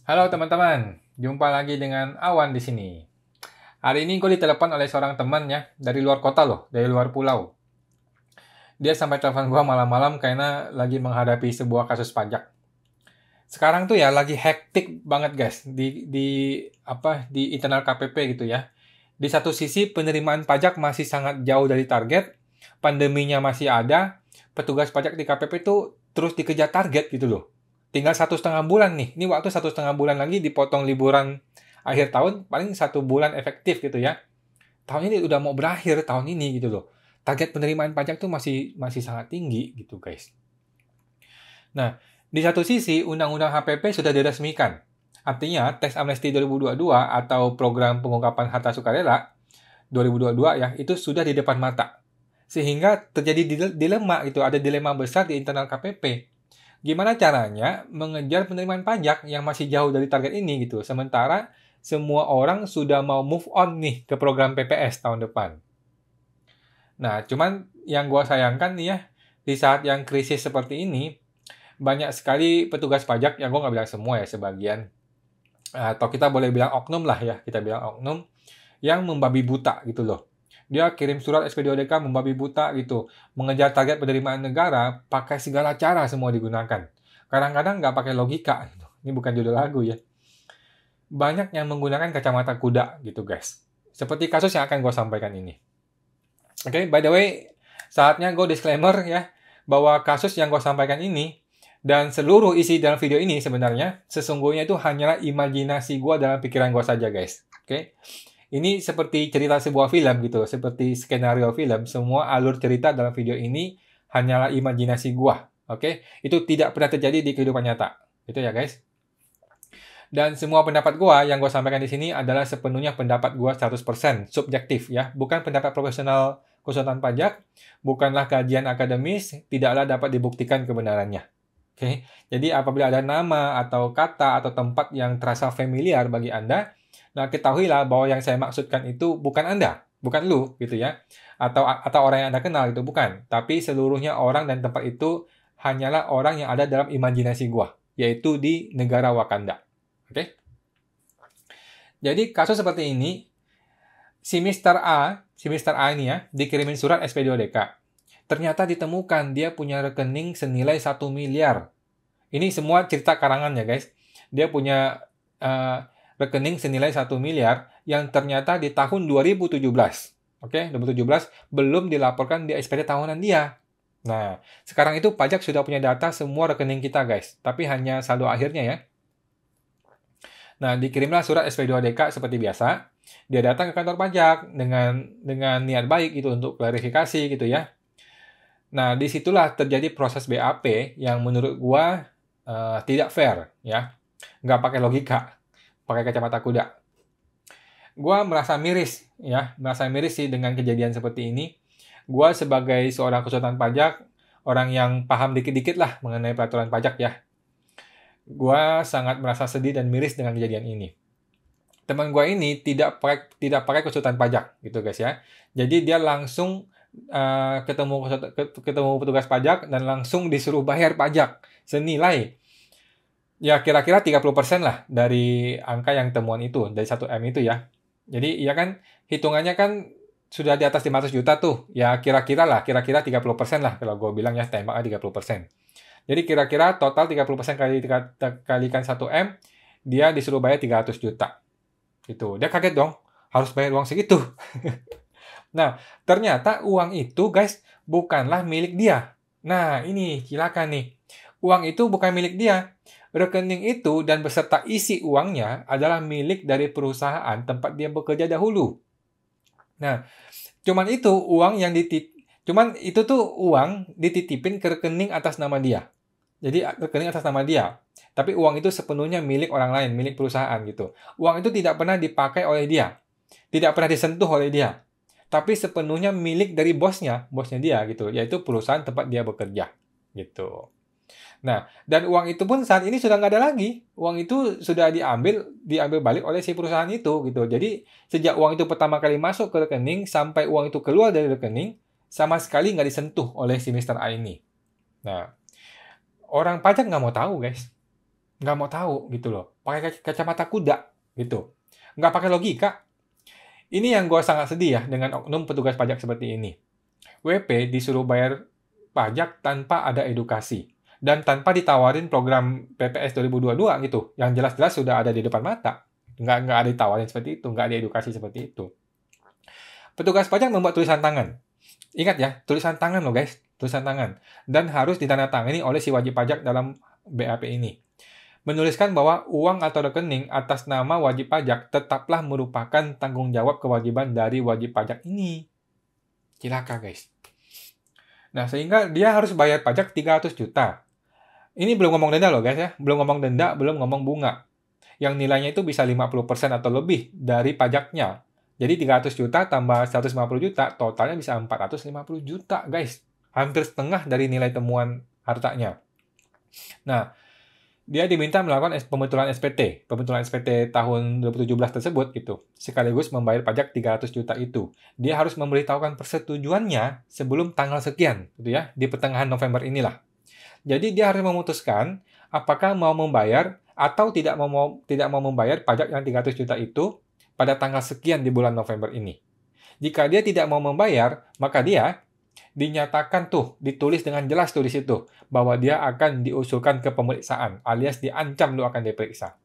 Halo teman-teman, jumpa lagi dengan Awan di sini. Hari ini gue ditelepon oleh seorang teman ya, dari luar kota loh, dari luar pulau. Dia sampai telepon gue malam-malam karena lagi menghadapi sebuah kasus pajak. Sekarang tuh ya lagi hektik banget guys di internal KPP gitu ya. Di satu sisi penerimaan pajak masih sangat jauh dari target, pandeminya masih ada, petugas pajak di KPP tuh terus dikejar target gitu loh. Tinggal 1,5 bulan nih, ini waktu 1,5 bulan lagi dipotong liburan akhir tahun, paling 1 bulan efektif gitu ya. Tahun ini udah mau berakhir tahun ini gitu loh. Target penerimaan pajak tuh masih masih sangat tinggi gitu guys. Nah, di satu sisi Undang-Undang HPP sudah diresmikan. Artinya, Teks Amnesti 2022 atau Program Pengungkapan Harta Sukarela 2022 ya, itu sudah di depan mata. Sehingga terjadi dilema itu, ada dilema besar di internal KPP. Gimana caranya mengejar penerimaan pajak yang masih jauh dari target ini gitu. Sementara semua orang sudah mau move on nih ke program PPS tahun depan. Nah, cuman yang gua sayangkan nih ya, di saat yang krisis seperti ini, banyak sekali petugas pajak, yang gua nggak bilang semua ya, sebagian. Atau kita boleh bilang oknum lah ya, kita bilang oknum, yang membabi buta gitu loh. Dia kirim surat SP2DK membabi buta gitu. Mengejar target penerimaan negara, pakai segala cara semua digunakan. Kadang-kadang nggak pakai logika. Gitu. Ini bukan judul lagu ya. Banyak yang menggunakan kacamata kuda gitu guys. Seperti kasus yang akan gue sampaikan ini. Oke, by the way, saatnya gue disclaimer ya, bahwa kasus yang gue sampaikan ini, dan seluruh isi dalam video ini sebenarnya, sesungguhnya itu hanyalah imajinasi gue dalam pikiran gue saja guys. Oke, ini seperti cerita sebuah film gitu, seperti skenario film, semua alur cerita dalam video ini hanyalah imajinasi gue. Oke, itu tidak pernah terjadi di kehidupan nyata. Itu ya guys. Dan semua pendapat gua yang gua sampaikan di sini adalah sepenuhnya pendapat gua 100% subjektif ya, bukan pendapat profesional konsultan pajak, bukanlah kajian akademis, tidaklah dapat dibuktikan kebenarannya. Oke. Jadi apabila ada nama atau kata atau tempat yang terasa familiar bagi Anda, nah ketahuilah bahwa yang saya maksudkan itu bukan Anda, bukan lu gitu ya. Atau orang yang Anda kenal itu bukan, tapi seluruhnya orang dan tempat itu hanyalah orang yang ada dalam imajinasi gua, yaitu di negara Wakanda. Oke? Jadi kasus seperti ini, si Mr. A ini ya, dikirimin surat SP2DK. Ternyata ditemukan dia punya rekening senilai 1 miliar. Ini semua cerita karangan ya guys. Dia punya rekening senilai 1 miliar yang ternyata di tahun 2017. Oke, 2017 belum dilaporkan di SPD tahunan dia. Nah, sekarang itu pajak sudah punya data semua rekening kita guys. Tapi hanya saldo akhirnya ya. Nah, dikirimlah surat SP2DK seperti biasa. Dia datang ke kantor pajak dengan niat baik itu untuk klarifikasi gitu ya. Nah, disitulah terjadi proses BAP yang menurut gua tidak fair ya. Nggak pakai logika, pakai kacamata kuda. Gua merasa miris ya, merasa miris sih dengan kejadian seperti ini. Gua sebagai seorang konsultan pajak, orang yang paham dikit-dikit lah mengenai peraturan pajak ya. Gua sangat merasa sedih dan miris dengan kejadian ini. Teman gua ini tidak pakai konsultan pajak gitu guys ya. Jadi dia langsung ketemu petugas pajak dan langsung disuruh bayar pajak senilai ya kira-kira 30% lah dari angka yang temuan itu, dari 1M itu ya. Jadi ya kan hitungannya kan sudah di atas 500 juta tuh. Ya kira-kira 30% lah kalau gue bilang ya tembaknya 30%. Jadi kira-kira total 30% kalikan 1M, dia disuruh bayar 300 juta. Gitu. Dia kaget dong, harus bayar uang segitu. Nah, ternyata uang itu guys bukanlah milik dia. Nah, ini silakan nih. Uang itu bukan milik dia. Rekening itu dan beserta isi uangnya adalah milik dari perusahaan tempat dia bekerja dahulu. Nah, cuman itu tuh uang dititipin ke rekening atas nama dia. Jadi rekening atas nama dia. Tapi uang itu sepenuhnya milik orang lain, milik perusahaan gitu. Uang itu tidak pernah dipakai oleh dia. Tidak pernah disentuh oleh dia. Tapi sepenuhnya milik dari bosnya dia gitu, yaitu perusahaan tempat dia bekerja gitu. Nah, dan uang itu pun saat ini sudah nggak ada lagi. Uang itu sudah diambil balik oleh si perusahaan itu gitu. Jadi sejak uang itu pertama kali masuk ke rekening sampai uang itu keluar dari rekening, sama sekali nggak disentuh oleh si Mr. A ini. Nah, orang pajak nggak mau tahu guys. nggak mau tahu gitu loh. Pakai kacamata kuda gitu. Nggak pakai logika. Ini yang gue sangat sedih ya dengan oknum petugas pajak seperti ini. WP disuruh bayar pajak tanpa ada edukasi. Dan tanpa ditawarin program PPS 2022 gitu. Yang jelas-jelas sudah ada di depan mata. Nggak ada ditawarin seperti itu. Nggak ada edukasi seperti itu. Petugas pajak membuat tulisan tangan. Ingat ya, tulisan tangan loh guys. Tulisan tangan. Dan harus ditandatangani oleh si wajib pajak dalam BAP ini. Menuliskan bahwa uang atau rekening atas nama wajib pajak tetaplah merupakan tanggung jawab kewajiban dari wajib pajak ini. Cilaka guys. Nah, sehingga dia harus bayar pajak 300 juta. Ini belum ngomong denda loh guys ya. Belum ngomong denda, belum ngomong bunga. Yang nilainya itu bisa 50% atau lebih dari pajaknya. Jadi 300 juta tambah 150 juta, totalnya bisa 450 juta guys. Hampir setengah dari nilai temuan hartanya. Nah, dia diminta melakukan pembetulan SPT tahun 2017 tersebut gitu, sekaligus membayar pajak 300 juta itu. Dia harus memberitahukan persetujuannya sebelum tanggal sekian, gitu ya, di pertengahan November inilah. Jadi dia harus memutuskan apakah mau membayar atau tidak mau membayar pajak yang 300 juta itu pada tanggal sekian di bulan November ini. Jika dia tidak mau membayar, maka dia dinyatakan ditulis dengan jelas di situ bahwa dia akan diusulkan ke pemeriksaan alias diancam lu akan diperiksa.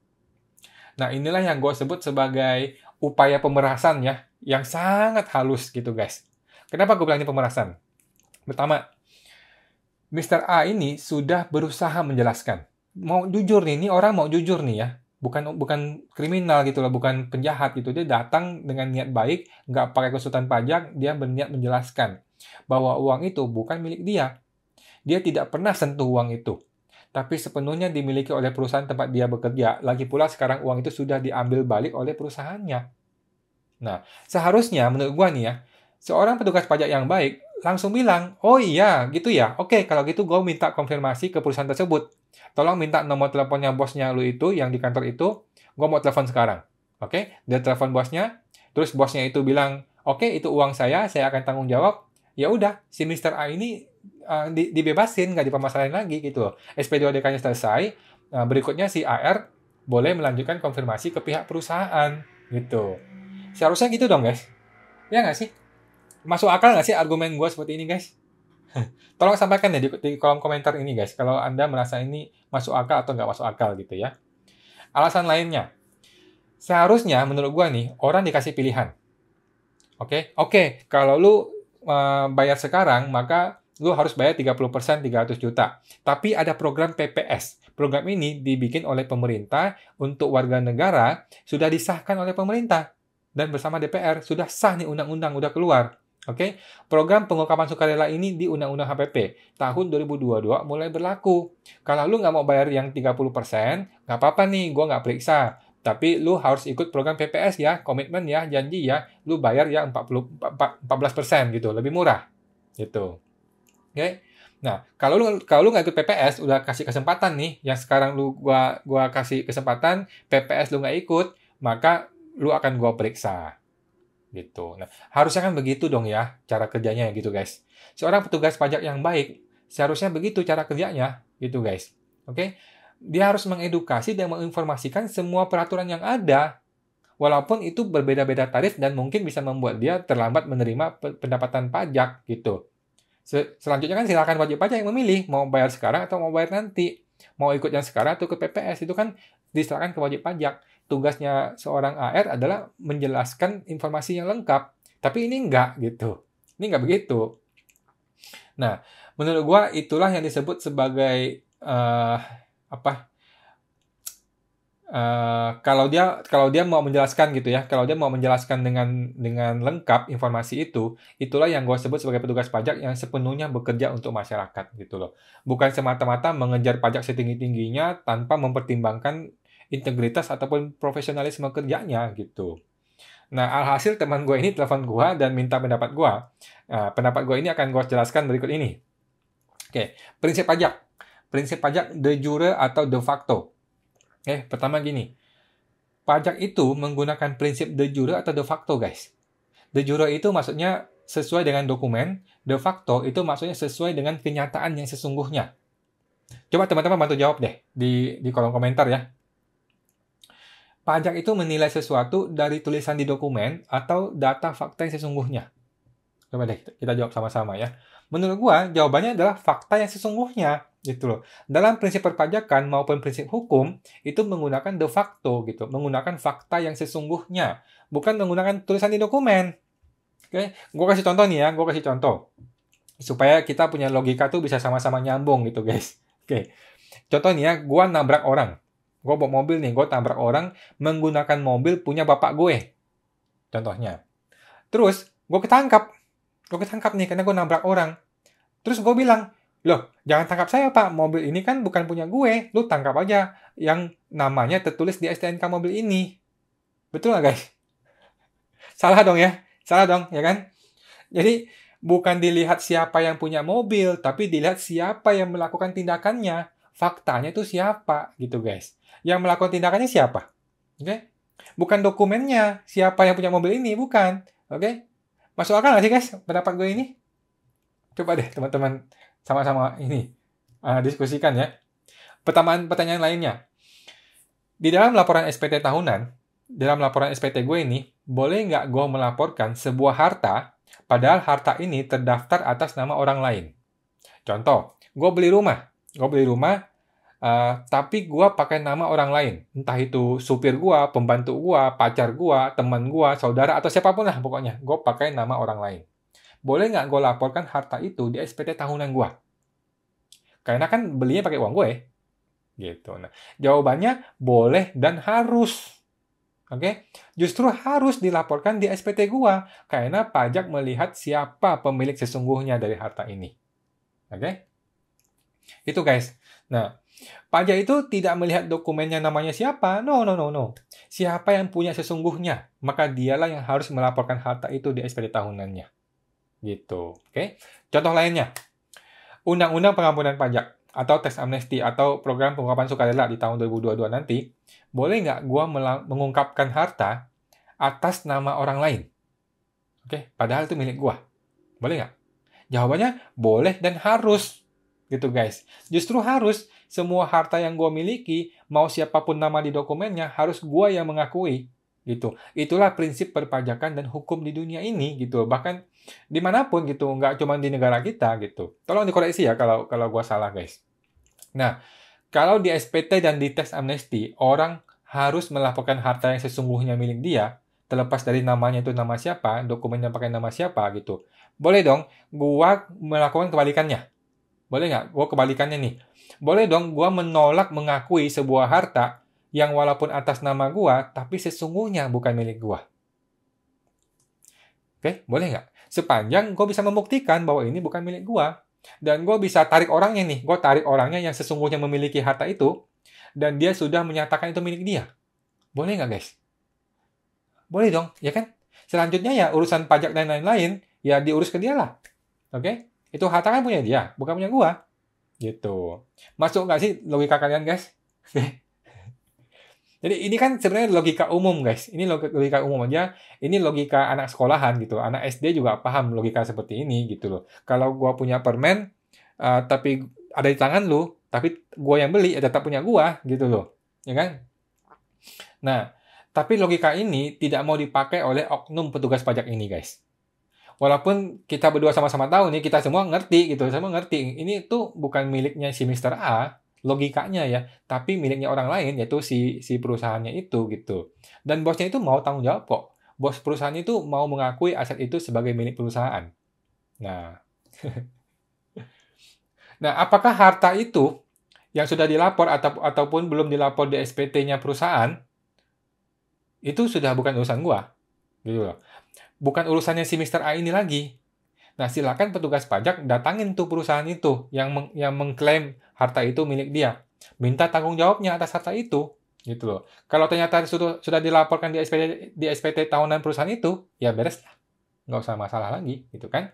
Nah, inilah yang gue sebut sebagai upaya pemerasan ya, yang sangat halus gitu guys. Kenapa gue bilang ini pemerasan? Pertama, Mr. A ini sudah berusaha menjelaskan. Mau jujur nih, ini orang mau jujur nih ya. Bukan kriminal gitu loh, bukan penjahat gitu. Dia datang dengan niat baik, nggak pakai konsultan pajak, dia berniat menjelaskan bahwa uang itu bukan milik dia. Dia tidak pernah sentuh uang itu. Tapi sepenuhnya dimiliki oleh perusahaan tempat dia bekerja. Lagi pula sekarang uang itu sudah diambil balik oleh perusahaannya. Nah, seharusnya menurut gua nih ya, seorang petugas pajak yang baik langsung bilang, oh iya gitu ya, oke kalau gitu gua minta konfirmasi ke perusahaan tersebut. Tolong minta nomor teleponnya bosnya lu itu, yang di kantor itu, gua mau telepon sekarang. Oke, dia telepon bosnya, terus bosnya itu bilang, oke itu uang saya akan tanggung jawab. Ya udah, si Mr. A ini dibebasin, nggak dipermasalahin lagi gitu. SP2DK-nya selesai, berikutnya si AR boleh melanjutkan konfirmasi ke pihak perusahaan gitu. Seharusnya gitu dong guys. Ya nggak sih? Masuk akal nggak sih argumen gue seperti ini guys? Tolong sampaikan ya di kolom komentar ini guys, kalau Anda merasa ini masuk akal atau nggak masuk akal gitu ya. Alasan lainnya, seharusnya menurut gue nih, orang dikasih pilihan. Oke, kalau lu bayar sekarang, maka lu harus bayar 30% 300 juta. Tapi ada program PPS. Program ini dibikin oleh pemerintah untuk warga negara, sudah disahkan oleh pemerintah. Dan bersama DPR, sudah sah nih undang-undang, udah keluar. Program pengungkapan sukarela ini di Undang-Undang HPP tahun 2022 mulai berlaku. Kalau lu nggak mau bayar yang 30%, nggak apa-apa nih, gua nggak periksa. Tapi lu harus ikut program PPS ya, komitmen ya, janji ya, lu bayar ya 14% gitu, lebih murah. Gitu. Oke. Nah, kalau lu nggak ikut PPS, udah kasih kesempatan nih, yang sekarang gua kasih kesempatan, PPS lu nggak ikut, maka lu akan gua periksa. Gitu. Nah, harusnya kan begitu dong ya cara kerjanya gitu guys. Seorang petugas pajak yang baik seharusnya begitu cara kerjanya gitu guys. Dia harus mengedukasi dan menginformasikan semua peraturan yang ada. Walaupun itu berbeda-beda tarif dan mungkin bisa membuat dia terlambat menerima pendapatan pajak gitu. Selanjutnya kan silakan wajib pajak yang memilih mau bayar sekarang atau mau bayar nanti. Mau ikut yang sekarang atau ke PPS, itu kan diserahkan ke wajib pajak. Tugasnya seorang AR adalah menjelaskan informasi yang lengkap. Tapi ini enggak gitu. Ini enggak begitu. Nah, menurut gua itulah yang disebut sebagai kalau dia mau menjelaskan gitu ya, kalau dia mau menjelaskan dengan lengkap informasi itu, itulah yang gue sebut sebagai petugas pajak yang sepenuhnya bekerja untuk masyarakat gitu loh. Bukan semata-mata mengejar pajak setinggi-tingginya tanpa mempertimbangkan integritas ataupun profesionalisme kerjanya gitu. Nah, alhasil teman gue ini telepon gue dan minta pendapat gue. Nah, pendapat gue ini akan gue jelaskan berikut ini. Prinsip pajak. Prinsip pajak de jure atau de facto. Pertama gini. Pajak itu menggunakan prinsip de jure atau de facto, guys. De jure itu maksudnya sesuai dengan dokumen, de facto itu maksudnya sesuai dengan kenyataan yang sesungguhnya. Coba teman-teman bantu jawab deh di kolom komentar ya. Pajak itu menilai sesuatu dari tulisan di dokumen atau data fakta yang sesungguhnya. Coba deh kita jawab sama-sama ya. Menurut gua, jawabannya adalah fakta yang sesungguhnya gitu loh. Dalam prinsip perpajakan maupun prinsip hukum itu menggunakan de facto gitu, menggunakan fakta yang sesungguhnya, bukan menggunakan tulisan di dokumen. Oke, gua kasih contoh nih ya, gua kasih contoh supaya kita punya logika tuh bisa sama-sama nyambung gitu, guys. Oke. Contoh nih ya, gua nabrak orang. Gua bawa mobil nih, gua tabrak orang menggunakan mobil punya bapak gue. Contohnya. Terus, gue ketangkap nih karena gue nabrak orang. Terus gue bilang, loh jangan tangkap saya pak, mobil ini kan bukan punya gue, lu tangkap aja yang namanya tertulis di STNK mobil ini. Betul nggak guys? Salah dong ya, salah dong ya kan? Jadi bukan dilihat siapa yang punya mobil, tapi dilihat siapa yang melakukan tindakannya. Faktanya itu siapa gitu guys. Yang melakukan tindakannya siapa? Oke? Bukan dokumennya, siapa yang punya mobil ini, bukan. Oke? Masuk akal nggak sih guys pendapat gue ini? Coba deh teman-teman sama-sama ini diskusikan ya. Pertanyaan lainnya. Di dalam laporan SPT tahunan, dalam laporan SPT gue ini, boleh nggak gue melaporkan sebuah harta, padahal harta ini terdaftar atas nama orang lain? Contoh, gue beli rumah, tapi gue pakai nama orang lain. Entah itu supir gue, pembantu gue, pacar gue, teman gue, saudara, atau siapapun lah pokoknya. Gue pakai nama orang lain. Boleh nggak gue laporkan harta itu di SPT tahunan gue? Karena kan belinya pakai uang gue. Gitu. Nah, jawabannya boleh dan harus. Oke? Justru harus dilaporkan di SPT gue. Karena pajak melihat siapa pemilik sesungguhnya dari harta ini. Oke? Itu guys. Nah, pajak itu tidak melihat dokumennya namanya siapa. No. Siapa yang punya sesungguhnya, maka dialah yang harus melaporkan harta itu di SPT tahunannya. Gitu. Oke. Contoh lainnya. Undang-Undang Pengampunan Pajak atau Tax Amnesty atau Program Pengungkapan Sukarela di tahun 2022 nanti, boleh nggak gua mengungkapkan harta atas nama orang lain? Oke, padahal itu milik gua. Boleh nggak? Jawabannya boleh dan harus. Gitu guys. Justru harus. Semua harta yang gua miliki, mau siapapun nama di dokumennya, harus gua yang mengakui. Gitu. Itulah prinsip perpajakan dan hukum di dunia ini gitu. Bahkan dimanapun gitu, nggak cuma di negara kita gitu. Tolong dikoreksi ya kalau gua salah guys. Nah, kalau di SPT dan di Tax Amnesty, orang harus melaporkan harta yang sesungguhnya milik dia, terlepas dari namanya itu nama siapa, dokumennya pakai nama siapa gitu. Boleh dong, gua melakukan kebalikannya. Boleh nggak? Gua kebalikannya nih. Boleh dong, gua menolak mengakui sebuah harta yang walaupun atas nama gua, tapi sesungguhnya bukan milik gua. Oke, boleh nggak? Sepanjang gue bisa membuktikan bahwa ini bukan milik gue. Dan gue bisa tarik orangnya nih. Gue tarik orangnya yang sesungguhnya memiliki harta itu. Dan dia sudah menyatakan itu milik dia. Boleh nggak guys? Boleh dong, ya kan? Selanjutnya ya urusan pajak dan lain-lain. Ya diurus ke dia lah. Oke? Itu harta kan punya dia, bukan punya gue. Gitu. Masuk nggak sih logika kalian guys? Jadi ini kan sebenarnya logika umum guys. Ini logika umum aja. Ini logika anak sekolahan gitu. Anak SD juga paham logika seperti ini gitu loh. Kalau gua punya permen, tapi ada di tangan lu, tapi gua yang beli, ya tetap punya gua gitu loh. Ya kan? Nah, tapi logika ini tidak mau dipakai oleh oknum petugas pajak ini guys. Walaupun kita berdua sama-sama tahu nih, kita semua ngerti gitu. Semua ngerti. Ini tuh bukan miliknya si Mr. A, logikanya ya, tapi miliknya orang lain yaitu si perusahaannya itu gitu. Dan bosnya itu mau tanggung jawab kok. Bos perusahaan itu mau mengakui aset itu sebagai milik perusahaan. Nah, nah apakah harta itu yang sudah dilapor ataupun belum dilapor di SPT-nya perusahaan itu sudah bukan urusan gua, gitu loh. Bukan urusannya si Mr. A ini lagi. Nah, silakan petugas pajak datangin tuh perusahaan itu yang mengklaim harta itu milik dia. Minta tanggung jawabnya atas harta itu, gitu loh. Kalau ternyata sudah dilaporkan di SPT tahunan perusahaan itu, ya beres lah. Nggak usah masalah lagi, gitu kan.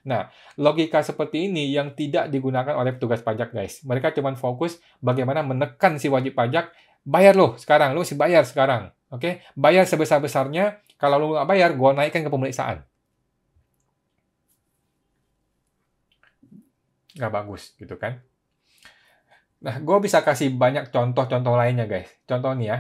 Nah, logika seperti ini yang tidak digunakan oleh petugas pajak, guys. Mereka cuma fokus bagaimana menekan si wajib pajak, bayar loh sekarang, lo mesti bayar sekarang. Oke? Bayar sebesar-besarnya, kalau lo nggak bayar, gue naikkan ke pemeriksaan. Nggak bagus gitu kan. Nah, gue bisa kasih banyak contoh-contoh lainnya, guys. Contoh nih ya,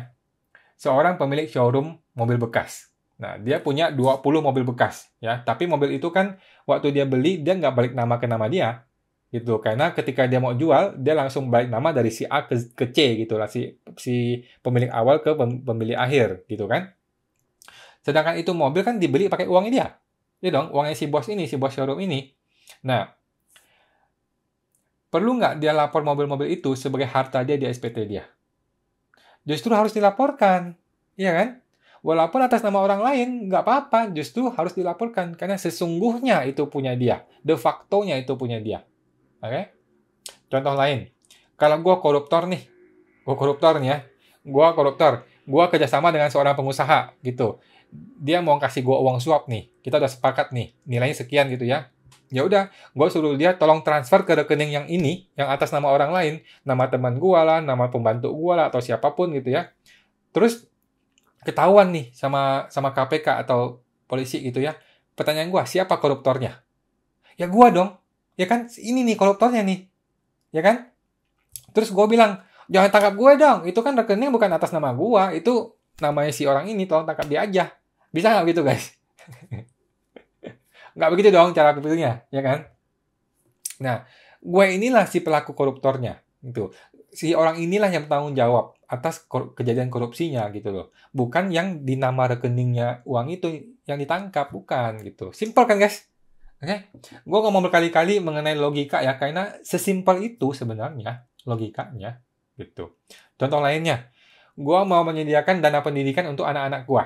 seorang pemilik showroom mobil bekas. Nah, dia punya 20 mobil bekas, ya. Tapi mobil itu kan waktu dia beli, dia nggak balik nama ke nama dia, gitu. Karena ketika dia mau jual, dia langsung balik nama dari si A ke C, gitu lah. Si pemilik awal ke pemilik akhir, gitu kan. Sedangkan itu mobil kan dibeli pakai uangnya dia. Ya dong, uangnya si bos ini, si bos showroom ini. Nah, perlu nggak dia lapor mobil-mobil itu sebagai harta dia di SPT dia? Justru harus dilaporkan, iya kan? Walaupun atas nama orang lain, nggak apa-apa, justru harus dilaporkan. Karena sesungguhnya itu punya dia. De facto-nya itu punya dia. Oke? Contoh lain, kalau gue koruptor nih, gue koruptor nih ya, gue koruptor, gue kerjasama dengan seorang pengusaha, gitu. Dia mau kasih gue uang suap nih, kita udah sepakat nih, nilainya sekian gitu ya. Ya udah, gue suruh dia tolong transfer ke rekening yang ini, yang atas nama orang lain, nama teman gue lah, nama pembantu gue lah, atau siapapun gitu ya. Terus ketahuan nih sama KPK atau polisi gitu ya. Pertanyaan gue, siapa koruptornya? Ya gue dong. Ya kan, ini nih koruptornya nih. Ya kan? Terus gue bilang, jangan tangkap gue dong. Itu kan rekening bukan atas nama gue. Itu namanya si orang ini, tolong tangkap dia aja. Bisa nggak gitu guys? Nggak begitu dong cara berpikirnya, ya kan? Nah, gue inilah si pelaku koruptornya. Gitu. Si orang inilah yang bertanggung jawab atas kejadian korupsinya gitu loh. Bukan yang di nama rekeningnya uang itu yang ditangkap, bukan gitu. Simpel kan guys? Oke? Gue ngomong berkali-kali mengenai logika ya, karena sesimpel itu sebenarnya logikanya gitu. Contoh lainnya, gue mau menyediakan dana pendidikan untuk anak-anak gue.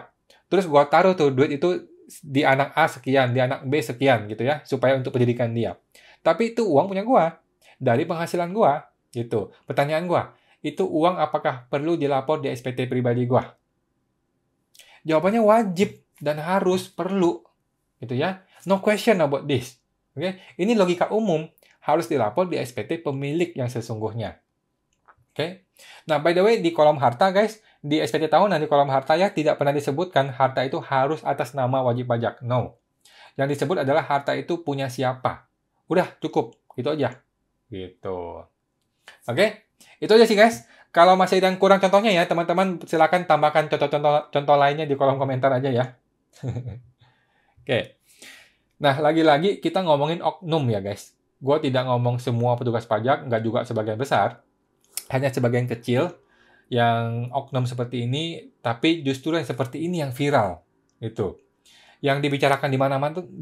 Terus gue taruh tuh duit itu di anak A sekian, di anak B sekian gitu ya, supaya untuk pendidikan dia. Tapi itu uang punya gue, dari penghasilan gue gitu. Pertanyaan gue, itu uang apakah perlu dilapor di SPT pribadi gue? Jawabannya wajib dan harus, perlu gitu ya. No question about this. Oke, ini logika umum, harus dilapor di SPT pemilik yang sesungguhnya. Oke. Nah, by the way, di kolom harta guys, di SPT tahunan di kolom harta ya tidak pernah disebutkan harta itu harus atas nama wajib pajak. No. Yang disebut adalah harta itu punya siapa. Udah, cukup. Gitu aja. Gitu. Oke. Itu aja sih guys. Kalau masih ada yang kurang contohnya ya, teman-teman silakan tambahkan contoh-contoh lainnya di kolom komentar aja ya. Oke. Nah, lagi-lagi kita ngomongin oknum ya guys. Gue tidak ngomong semua petugas pajak, nggak juga sebagian besar. Hanya sebagian kecil yang oknum seperti ini, tapi justru yang seperti ini yang viral. Gitu. Yang dibicarakan di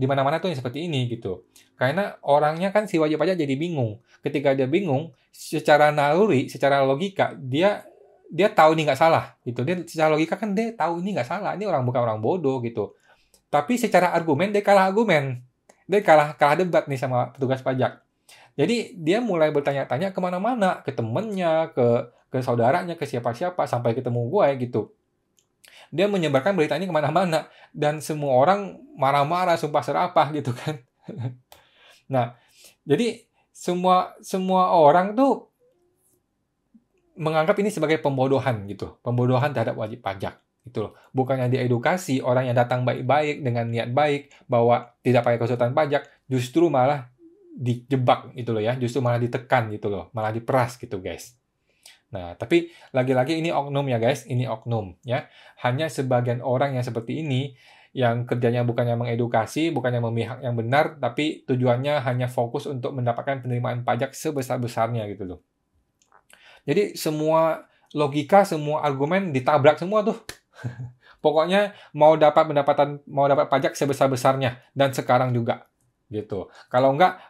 mana-mana tuh yang seperti ini gitu. Karena orangnya kan si wajib pajak jadi bingung. Ketika dia bingung, secara naluri, secara logika, dia tahu ini nggak salah gitu. Dia secara logika kan dia tahu ini nggak salah. Ini orang bukan orang bodoh gitu. Tapi secara argumen dia kalah argumen. Dia kalah debat nih sama petugas pajak. Jadi dia mulai bertanya-tanya kemana-mana, ke temennya, ke saudaranya, ke siapa-siapa, sampai ketemu gue gitu. Dia menyebarkan berita ini kemana-mana. Dan semua orang marah-marah, sumpah serapah gitu kan. Nah, jadi semua orang tuh menganggap ini sebagai pembodohan gitu. Pembodohan terhadap wajib pajak. Gitu loh. Bukannya diedukasi, orang yang datang baik-baik dengan niat baik, bahwa tidak pakai konsultan pajak, justru malah dijebak gitu loh ya. Justru malah ditekan gitu loh. Malah diperas gitu guys. Nah, tapi lagi-lagi ini oknum ya guys, ini oknum ya. Hanya sebagian orang yang seperti ini yang kerjanya bukannya mengedukasi, bukannya memihak yang benar, tapi tujuannya hanya fokus untuk mendapatkan penerimaan pajak sebesar-besarnya gitu loh. Jadi semua logika, semua argumen ditabrak semua tuh. Pokoknya mau dapat pajak sebesar-besarnya dan sekarang juga gitu. Kalau enggak,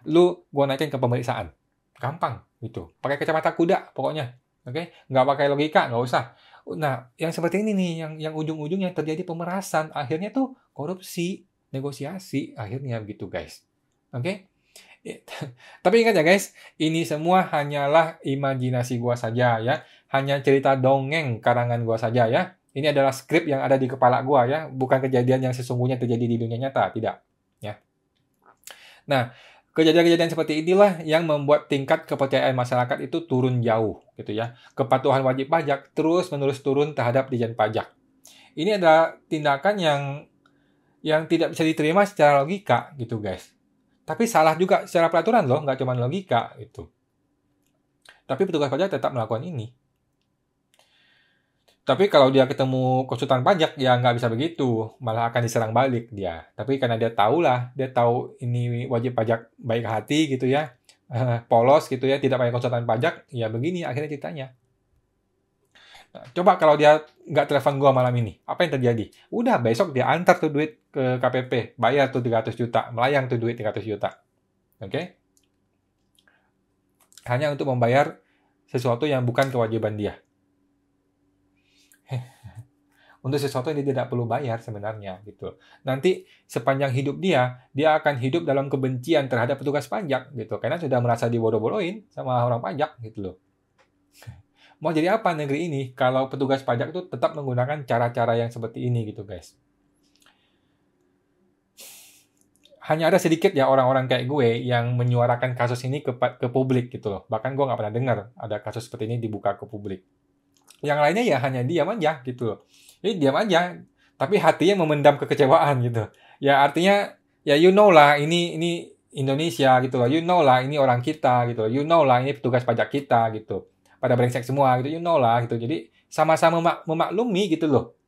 gua naikin ke pemeriksaan. Gampang gitu. Pakai kacamata kuda pokoknya. Oke, nggak pakai logika, nggak usah. Nah, yang seperti ini nih, yang ujung-ujungnya terjadi pemerasan, akhirnya tuh korupsi, negosiasi, akhirnya begitu guys. Oke? Tapi ingat ya guys, ini semua hanyalah imajinasi gua saja ya. Hanya cerita dongeng karangan gua saja ya. Ini adalah skrip yang ada di kepala gua ya, bukan kejadian yang sesungguhnya terjadi di dunia nyata, tidak. Ya. Nah, kejadian-kejadian seperti inilah yang membuat tingkat kepercayaan masyarakat itu turun jauh, gitu ya. Kepatuhan wajib pajak terus-menerus turun terhadap Dijen Pajak. Ini adalah tindakan yang tidak bisa diterima secara logika, gitu guys. Tapi salah juga secara peraturan loh, nggak cuma logika, itu. Tapi petugas pajak tetap melakukan ini. Tapi kalau dia ketemu konsultan pajak, ya nggak bisa begitu. Malah akan diserang balik dia. Tapi karena dia tahu ini wajib pajak baik hati gitu ya, polos gitu ya, tidak pakai konsultan pajak, ya begini akhirnya ceritanya. Nah, coba kalau dia nggak telepon gua malam ini, apa yang terjadi? Udah, besok dia antar tuh duit ke KPP, bayar tuh 300 juta, melayang tuh duit 300 juta. Oke? Hanya untuk membayar sesuatu yang bukan kewajiban dia. Untuk sesuatu yang dia tidak perlu bayar sebenarnya gitu. Nanti sepanjang hidup dia akan hidup dalam kebencian terhadap petugas pajak gitu, karena sudah merasa dibodoh-bodohin sama orang pajak gitu loh. Mau jadi apa negeri ini kalau petugas pajak itu tetap menggunakan cara-cara yang seperti ini gitu guys. Hanya ada sedikit ya orang-orang kayak gue yang menyuarakan kasus ini ke publik gitu loh. Bahkan gue nggak pernah dengar ada kasus seperti ini dibuka ke publik. Yang lainnya ya hanya diam aja gitu loh. Jadi diam aja, tapi hatinya memendam kekecewaan gitu. Ya artinya ya you know lah ini Indonesia gitu loh. You know lah ini orang kita gitu loh. You know lah ini petugas pajak kita gitu. Pada brengsek semua gitu, you know lah gitu. Jadi sama-sama memaklumi gitu loh.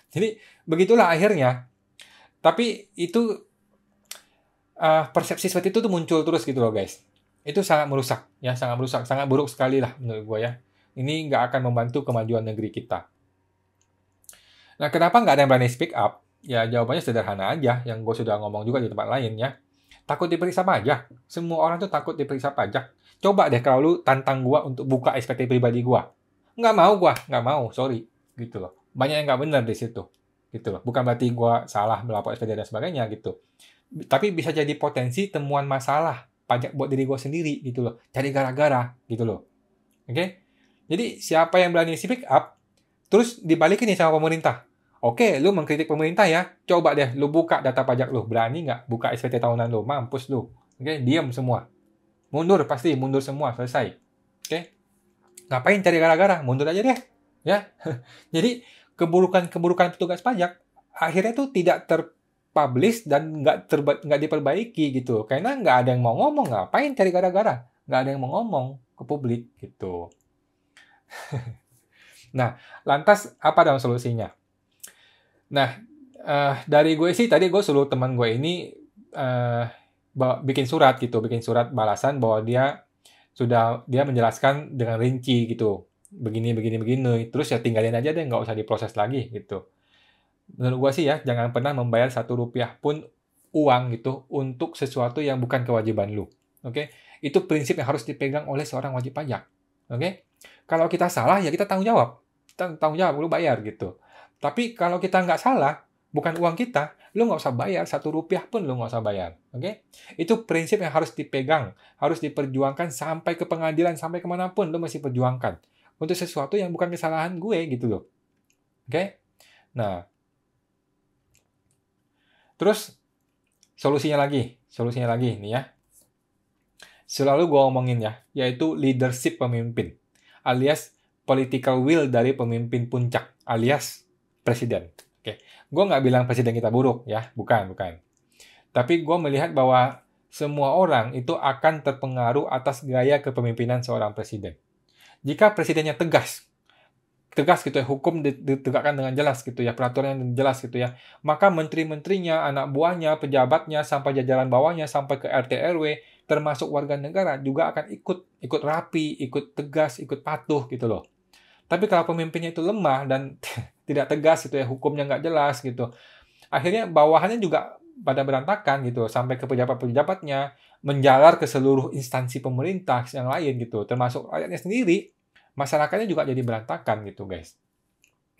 Jadi begitulah akhirnya. Tapi itu persepsi seperti itu tuh muncul terus gitu loh guys. Itu sangat merusak, sangat buruk sekali lah menurut gue ya. Ini nggak akan membantu kemajuan negeri kita. Nah, kenapa nggak ada yang berani speak up? Ya, jawabannya sederhana aja, yang gue sudah ngomong juga di tempat lain ya. Takut diperiksa pajak. Semua orang tuh takut diperiksa pajak. Coba deh kalau lu tantang gue untuk buka SPT pribadi gue. Nggak mau, sorry. Gitu loh. Banyak yang nggak benar di situ. Gitu loh. Bukan berarti gue salah melapor SPT dan sebagainya gitu. Tapi bisa jadi potensi temuan masalah pajak buat diri gue sendiri gitu loh. Cari gara-gara gitu loh. Oke? Jadi siapa yang berani speak up, terus dibalikin nih sama pemerintah. Oke, lu mengkritik pemerintah ya, coba deh lu buka data pajak lu. Berani nggak buka SPT tahunan lu? Mampus lu. Oke, diam semua. Mundur pasti, mundur semua, selesai. Oke? Ngapain cari gara-gara? Mundur aja deh. Ya. Jadi keburukan-keburukan petugas pajak akhirnya tuh tidak terpublish dan nggak diperbaiki gitu. Karena nggak ada yang mau ngomong. Ngapain cari gara-gara? Nggak ada yang mau ngomong ke publik gitu. Nah, lantas apa dong solusinya? Nah, dari gue sih tadi gue suruh teman gue ini bikin surat balasan bahwa dia menjelaskan dengan rinci gitu, begini. Terus ya tinggalin aja deh, nggak usah diproses lagi gitu. Menurut gue sih ya, jangan pernah membayar 1 rupiah pun uang gitu untuk sesuatu yang bukan kewajiban lu. Oke? Itu prinsip yang harus dipegang oleh seorang wajib pajak. Oke? Kalau kita salah, ya kita tanggung jawab. Lu bayar gitu. Tapi kalau kita nggak salah, bukan uang kita, lu nggak usah bayar, 1 rupiah pun lu nggak usah bayar. Oke? Itu prinsip yang harus dipegang, harus diperjuangkan sampai ke pengadilan, sampai kemanapun, lu mesti perjuangkan. Untuk sesuatu yang bukan kesalahan gue gitu loh. Oke? Nah, terus solusinya lagi nih ya. Selalu gue ngomongin ya, yaitu leadership pemimpin, alias political will dari pemimpin puncak, alias presiden. Oke, gue nggak bilang presiden kita buruk ya, bukan. Tapi gue melihat bahwa semua orang itu akan terpengaruh atas gaya kepemimpinan seorang presiden. Jika presidennya tegas gitu ya, hukum ditegakkan dengan jelas gitu ya, peraturan yang jelas gitu ya, maka menteri-menterinya, anak buahnya, pejabatnya, sampai jajaran bawahnya, sampai ke RT RW, termasuk warga negara juga akan ikut rapi, ikut tegas, ikut patuh gitu loh. Tapi kalau pemimpinnya itu lemah dan tidak tegas gitu ya, hukumnya nggak jelas gitu, akhirnya bawahannya juga pada berantakan gitu, sampai ke pejabat-pejabatnya, menjalar ke seluruh instansi pemerintah yang lain gitu, termasuk rakyatnya sendiri. Masyarakatnya juga jadi berantakan gitu guys.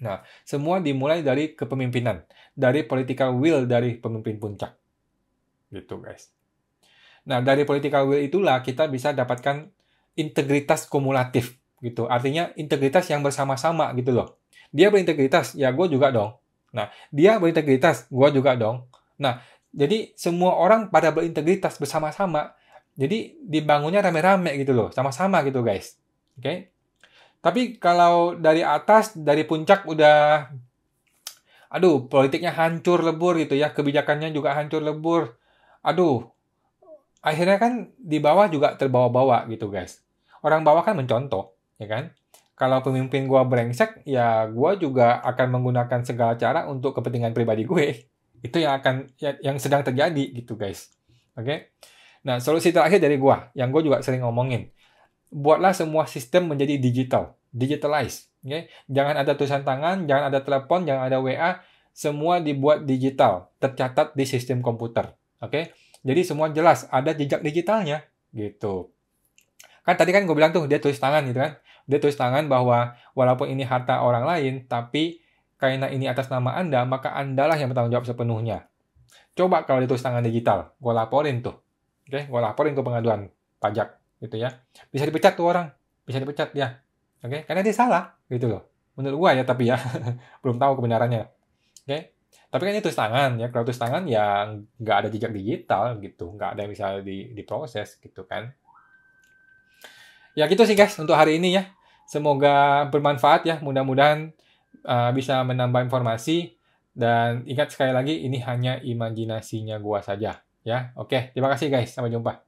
Nah, semua dimulai dari kepemimpinan, dari political will dari pemimpin puncak. Gitu guys. Nah, dari political will itulah kita bisa dapatkan integritas kumulatif gitu. Artinya integritas yang bersama-sama gitu loh. Dia berintegritas, ya gue juga dong. Nah, dia berintegritas, gue juga dong. Nah, jadi semua orang pada berintegritas bersama-sama. Jadi dibangunnya rame-rame gitu loh, sama-sama gitu guys. Oke? Tapi kalau dari atas, dari puncak udah, politiknya hancur lebur gitu ya, kebijakannya juga hancur lebur. Akhirnya kan di bawah juga terbawa-bawa gitu guys. orang bawah kan mencontoh, ya kan? Kalau pemimpin gue brengsek, ya gue juga akan menggunakan segala cara untuk kepentingan pribadi gue. Itu yang sedang terjadi gitu guys. Oke? Nah, solusi terakhir dari gue, yang gue juga sering ngomongin. Buatlah semua sistem menjadi digitalize. Okay? Jangan ada tulisan tangan, jangan ada telepon, jangan ada WA, semua dibuat digital, tercatat di sistem komputer. Oke? Jadi semua jelas, ada jejak digitalnya. Gitu. Kan tadi kan gue bilang tuh, dia tulis tangan gitu kan. Dia tulis tangan bahwa walaupun ini harta orang lain, tapi karena ini atas nama Anda, maka Anda lah yang bertanggung jawab sepenuhnya. Coba kalau ditulis tangan digital, gue laporin tuh. Oke, gue laporin ke pengaduan pajak gitu ya. Bisa dipecat tuh orang, bisa dipecat dia. Oke, karena dia salah gitu loh. Menurut gue ya, tapi ya belum tahu kebenarannya. Oke. Tapi kan itu tulis tangan ya, kalau tulis tangan ya nggak ada jejak digital gitu, nggak ada yang bisa diproses gitu kan. Ya gitu sih guys untuk hari ini ya. Semoga bermanfaat ya. Mudah-mudahan bisa menambah informasi. Dan ingat sekali lagi ini hanya imajinasinya gua saja. Ya, oke. Terima kasih guys. Sampai jumpa.